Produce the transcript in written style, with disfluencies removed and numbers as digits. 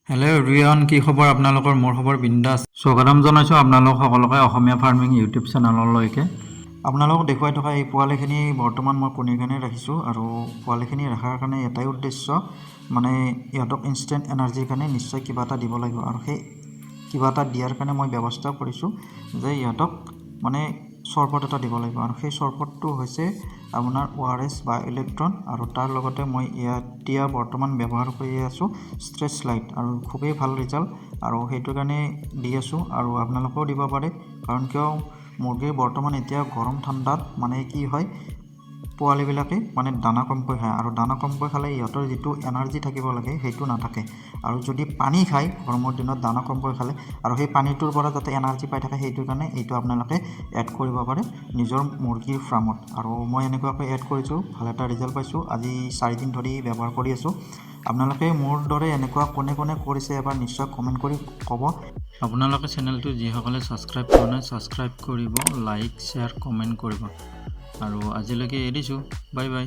Hello' everyone, কি খবৰ আপোনালোকৰ? মোৰ খবৰ বিন্দাছ। স্বাগতম জনাইছোঁ আপোনালোক সকলোকে অসমীয়া ফাৰ্মিং ইউটিউব চেনেললৈকে। আপোনালোকক দেখুৱাই থকা এই পোৱালিখিনি বৰ্তমান মই কণীৰ কাৰণে ৰাখিছোঁ, আৰু পোৱালিখিনি ৰখাৰ কাৰণে এটাই উদ্দেশ্য, মানে ইহঁতক ইনষ্টেণ্ট এনাৰ্জিৰ কাৰণে নিশ্চয় কিবা এটা দিব লাগিব। আৰু সেই কিবা এটা দিয়াৰ কাৰণে মই ব্যৱস্থা কৰিছোঁ যে ইহঁতক মানে চৰবত এটা দিব লাগিব, আৰু সেই চৰবতটো হৈছে আপোনাৰ ORS বা ইলেক্ট্ৰন, আৰু তাৰ লগতে মই এতিয়া বৰ্তমান ব্যৱহাৰ কৰি আছোঁ ষ্ট্ৰেছ লাইট, আৰু খুবেই ভাল ৰিজাল্ট, আৰু সেইটো কাৰণে দি আছোঁ। আৰু আপোনালোকেও দিব পাৰে, কাৰণ কিয় মুৰ্গীৰ বৰ্তমান এতিয়া গৰম ঠাণ্ডাত মানে কি হয়, পোৱালিবিলাকে মানে দানা কমকৈ খায়, আৰু দানা কমকৈ খালে ইহঁতৰ যিটো এনাৰ্জি থাকিব লাগে সেইটো নাথাকে। আৰু যদি পানী খায় গৰমৰ দিনত দানা কমকৈ খালে, আৰু সেই পানীটোৰ পৰা যাতে এনাৰ্জি পাই থাকে, সেইটোৰ কাৰণে এইটো আপোনালোকে এড কৰিব পাৰে নিজৰ মুৰ্গীৰ ফাৰ্মত। আৰু মই এনেকুৱাকৈ এড কৰিছোঁ, ভাল এটা ৰিজাল্ট পাইছোঁ। আজি 4 দিন ধৰি ব্যৱহাৰ কৰি আছোঁ। আপোনালোকে মোৰ দৰে এনেকুৱা কোনে কোনে কৰিছে এবাৰ নিশ্চয় কমেণ্ট কৰি ক'ব। আপোনালোকে চেনেলটো যিসকলে ছাবস্ক্ৰাইব কৰা নাই ছাবস্ক্ৰাইব কৰিব, লাইক শ্বেয়াৰ কমেণ্ট কৰিব। আৰু আজিলৈকে এৰিছোঁ, বাই বাই।